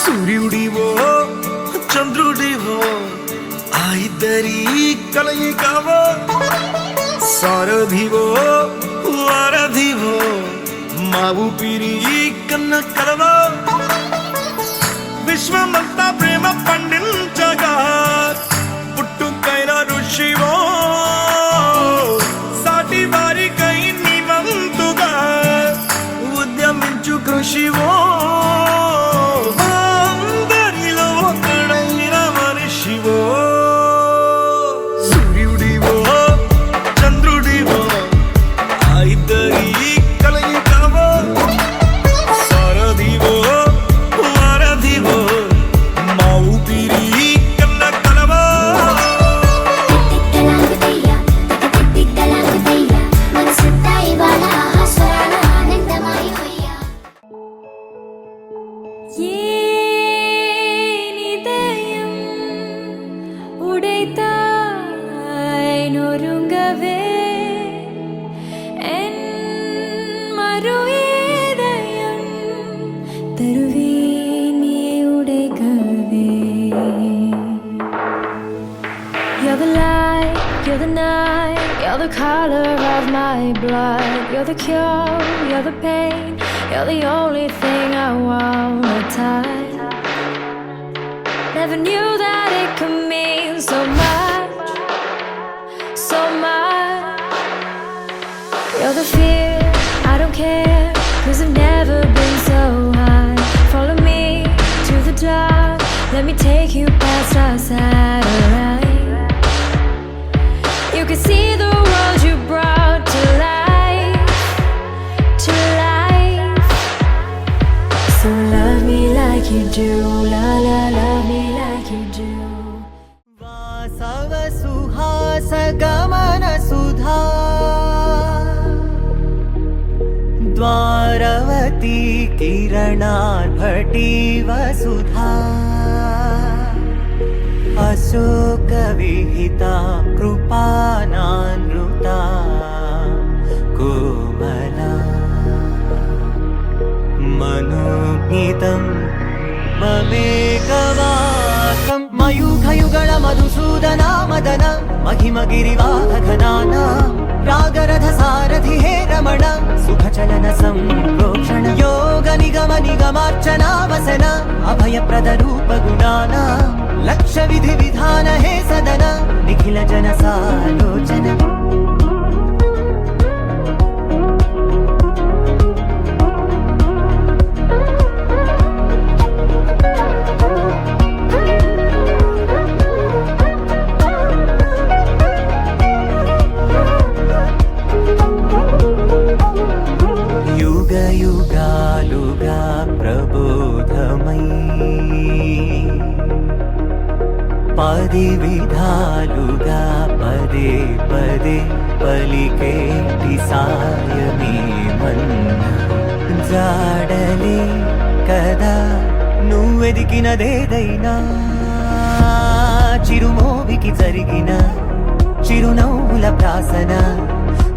సూర్యుడివో చంద్రుడివో ఆ ఇద్దరి కలయికవో సారథివో వారధివో మా ఊపిరి కన్న కలవో విశ్వమంతా ప్రేమ పండించగా పుట్టుకైన ఋషివో సాటి వారికై నివంతుగా ఉద్యమించు కృషివో You're the light, you're the night, you're the color of my blood. You're the cure, you're the pain, you're the only thing I wanna touch. Never knew that it could mean so much, so much. You're the fear, I don't care, 'cause I've never been so high. Follow me to the dark, let me take you past our satellite. You can see the world you brought to life, to life. So love me like you do, la la, love me like you do. Vasava suhasa gamana sudha Dwaravati kiranar bhati vasudha Ashok विहिता कृपानानृता कोमला मनोगीतं ममेकवाकं मयूखयुगल मधुसूदना मदन महिमगिरिवाहघनाना रागरथ सारथि हे रमण सुखचलन संप्रोक्षण योग निगम निगमार्चना वसन अभयप्रद रूप गुणाना लक्ष्य विधि विधान हे सदन निखिल जन सालोचन युग युगालुगा प्रबोधमयी पदि विधालुगा पदे पदे पलिकेटि सायमे मन्न जाडले कदा నువ్వెదికినదేదైనా చిరుమోవికి జరిగిన చిరునవ్వుల ప్రాసన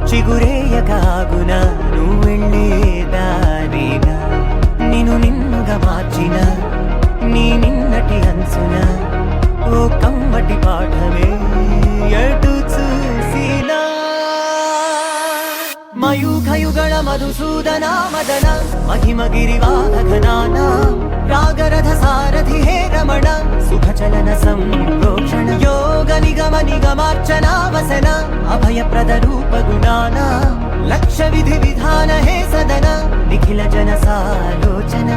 చిగురేయకాగున నువ్వెళ్ళేదారినా నిన్ను నిన్నుగా మార్చిన నీ నిన్నటి అంచున ఓ కమ్మటి పాఠమే ఎటు చూసినా మయూఖయుగళ మధుసూదన మదన महिमगिरिवाहघनाना रागरथ सारथि हे रमण सुखचलन संप्रोक्षण योग निगम निगमार्चना वसन अभयप्रद रूप गुणाना लक्ष्य विधि विधान हे सदन निखिल जन सालोचन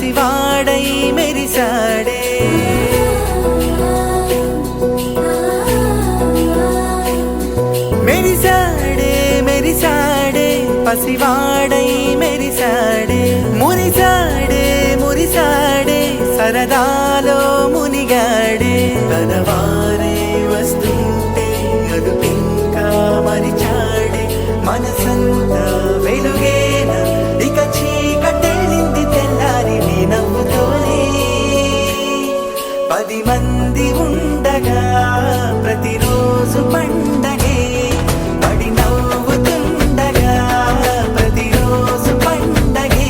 పసివాడై మెరిసాడే మెరిసాడే మెరిసాడే పసివాడై మెరిసాడే మురిసాడే మురిసాడే సరదాలో మునిగాడే తనవారే వస్తుంటే అదుపింకా మరిచాడే మనసంతా వెలుగేన ఇక చీకటెళ్ళింది తెల్లారి నీ నవ్వుతోనే 10 మంది ఉండగా ప్రతిరోజు పండగే పడి నవ్వుతుండగా ప్రతిరోజు పండగే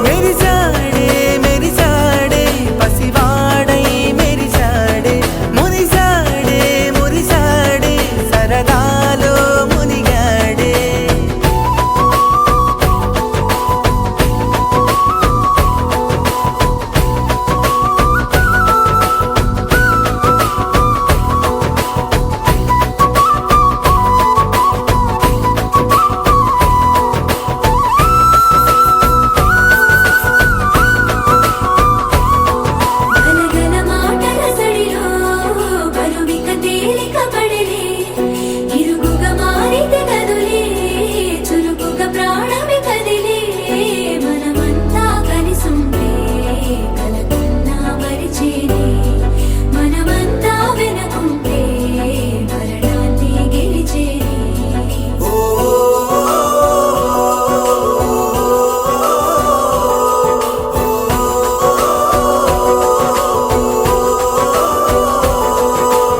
మెరిసాడే మెరిసాడే పసివాడై మెరిసాడే మురిసాడే మురిసాడే సరదాలో మునిగాడే గలగల మాటల సడిలో బరువిక తేలిక పడిలే ఇరుగుగా మారితే కదులే చురుకుగా ప్రాణమి కదిలే మనమంతా కలిసుంటే కలకున్నా మరిచేనే మనమంతా వెనకుంటే మరణాన్ని గెలిచేనే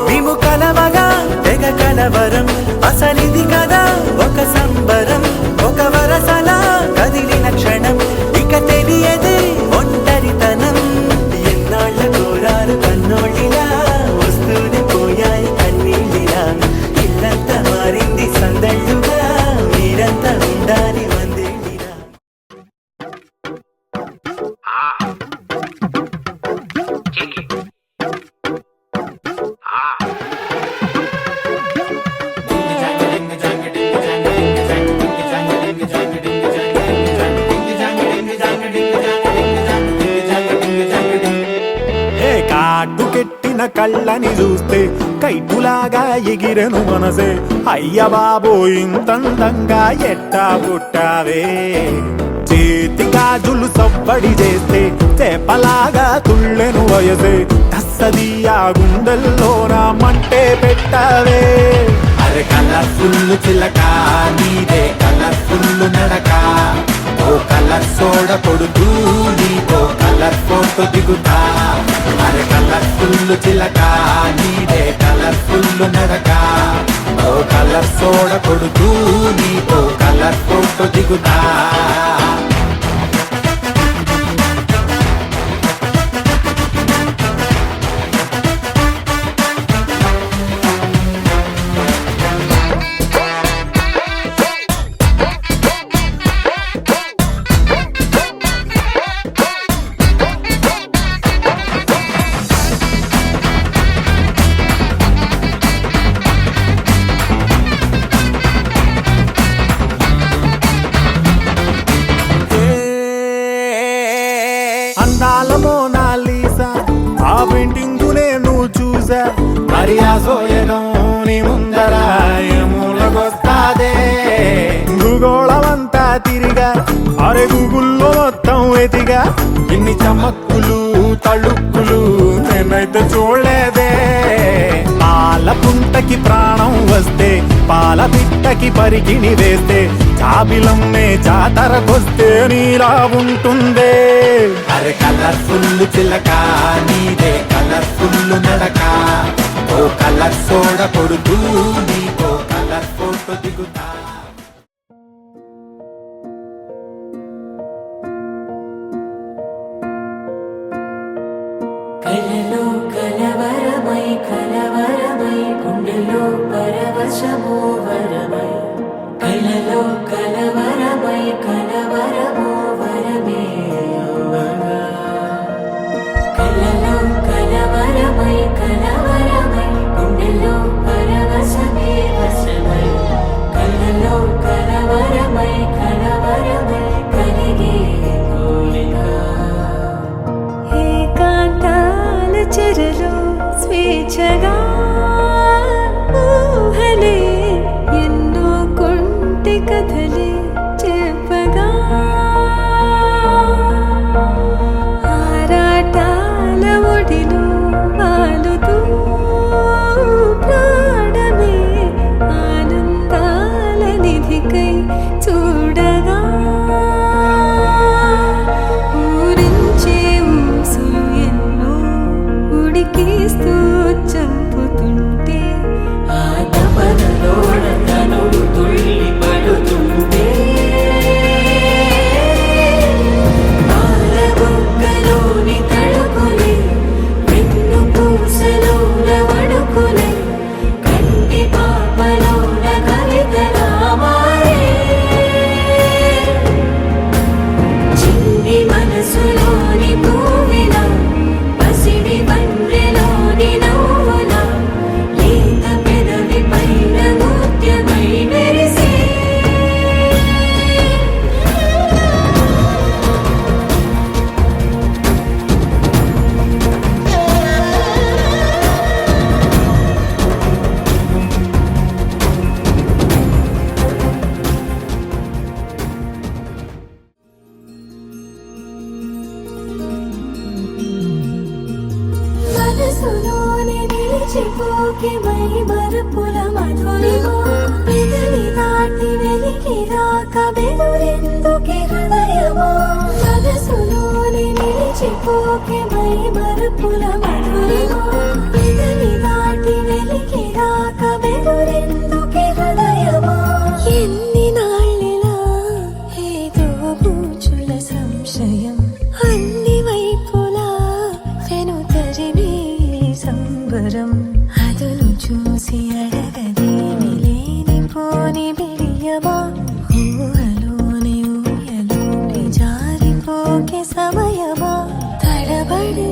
మేము కలవగా తెగ కలవరం అసలిది కదా ఒక సంబరం ఒక వరసలా కదిలిన క్షణం ఇక తెలియదే ఒంటరితనం ఎన్నాళ్ళ కోరారు కన్నోళ్ళిలా వస్తూనే పోయాయి కన్నీళ్ళిలా ఇల్లంతా మారింది సందళ్ళుగా మీరంతా ఉండాలి వందేళ్ళిలా ఏ కాటుకెట్టిన కళ్ళని చూస్తే కైటులాగా ఎగిరెను మనసే అయ్య బాబో ఇంతందంగా ఎట్టా పుట్టావే చేతి గాజులు సవ్వడి చేస్తే చేపలాగా తుళ్ళెను వయసే తస్సదియా గుండెల్లోన మంటే పెట్టావే అరే కలర్ఫుల్ చిలక నీదే కలర్ఫుల్ నడక ఓ కలర్ సోడ కొడుతూ నీతో కలర్ ఫోటో దిగుతా అరే కలర్ఫుల్ చిలక నీదే కలర్ఫుల్ నడక ఓ కలర్ సోడ కొడుతూ నీతో కలర్ ఫోటో దిగుతా అందాల మోనాలీసా ఆ పెయింటింగు నేను చూసా మరి ఆ సోయగం నీ ముందర ఏ మూలకొస్తాదే భూగోళమంతా తిరిగా అరే గూగుల్లో మొత్తం ఎతిగా ఇన్ని చమక్కులు తళుక్కులు నేనైతే చూడలేదే పాల పుంటకి ప్రాణం వస్తే పాల పిట్టకి పరికిణి వేస్తే చాబిలమ్మే జాతరకొస్తే నీలా ఉంటుందే అరే కలర్ఫుల్ చిలక నీదే కలర్ఫుల్ నడక ఓ కలర్ సోడ కొడుతూ నీతో కలర్ ఫోటో దిగుతా కలలో కలవరమై గుండెలో పరవశమో వరమై కలలో కలవరమై కలవరమో వరమే యువగా కలలో కలవరమై పోలికై చూడగా ఊరించే ఊసులు ఎన్నో ఉడికిస్తూ చంపుతుంటే ఆ తపనలోన తనువు తుళ్ళి పడుతుంటే పాలబుగ్గలోని తడుకులే వెన్ను పూసలోన వడుకులే కంటి పాపలోన కవితలా మారే చిన్ని మనసులోని పూవిలా పసిడి బండ్రెలోని నవ్వులా లేత పెదవి పైన ముత్యమై మెరిసే మనసులోని నిలిచిపోకే మై మరుపుల మధురిమా పెదవి దాటి వెలికి రాక బెదురెందుకే హృదయమా మనసులోని నిలిచిపోకే మై మరుపుల మధురిమా పెదవి దాటి వెలికి రాక బెదురెందుకే హృదయమా ఎన్ని నాళ్ళిలా ఏదో బూచుల సంశయం అన్ని వైపులా వెను తరిమే సంబరం అదును చూసి అడగదేమి లేని పోని బిడియమా ఊహలోని ఊయలోని జారిపోకే సమయమా తడబడే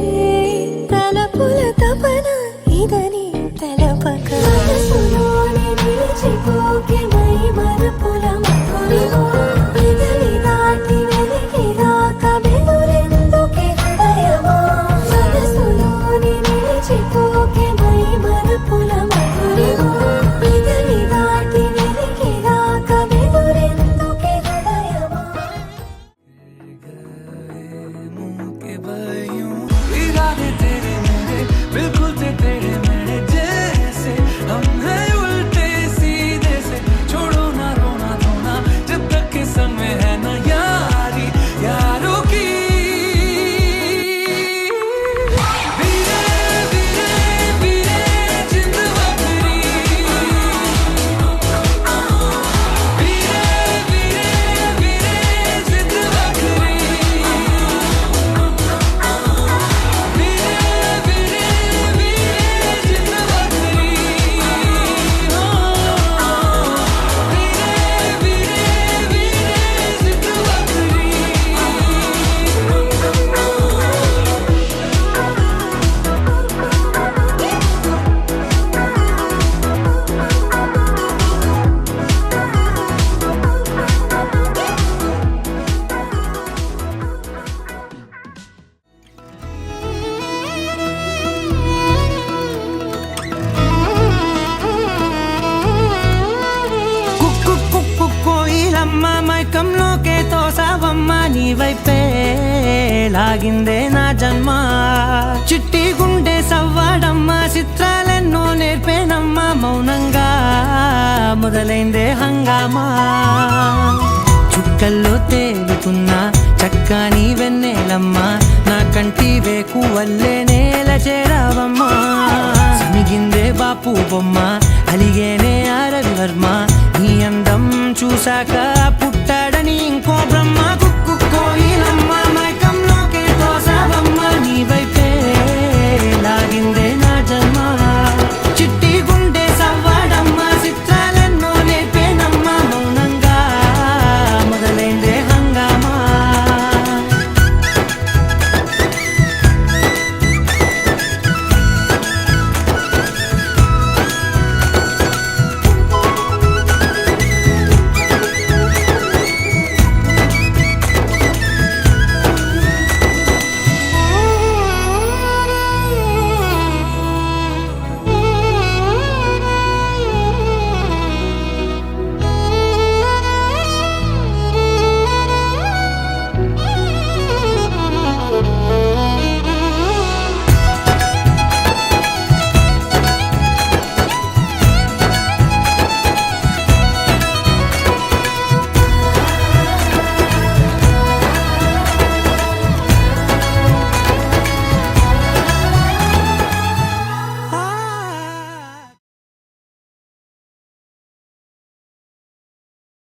తలపుల తపన ఇదని తెలపక మనసులోని నిలిచిపోకే మై మరుపుల మధురిమా పెదవి దాటి వెలికి రాక బెదురెందుకే హృదయమా మనసులోని నిలిచిపోకే మై మరుపుల మధురిమా పెదవి దాటి వెలికి రాక బెదురెందుకే హృదయమా इरादे तेरे मेरे बिल्कुल से तेरे मेरे जैसे हम हैं उल्टे सीधे से छोड़ो ना रोना धोना जब तक के संग में है ना यारी यारों की वीरे वीरे वीरे जिंद बकरी वीरे वीरे वीरे जिंद बकरी కోయిలమ్మ మైకంలోకే తోసావమ్మ నీ వైపే లాగిందే నా జన్మ చిట్టి గుండె సవ్వాడమ్మ చిత్రాలెన్నో నేర్పేనమ్మ మౌనంగా మొదలైందే హంగామా చుక్కల్లో తేలుతున్న చక్కని వెన్నెలమ్మ నా కంటి వేకు వల్లే నేల చేరావమ్మా సమిగిందే బాపు బొమ్మ అలిగేనే ఆ రవివర్మ నీ అందం చూశాక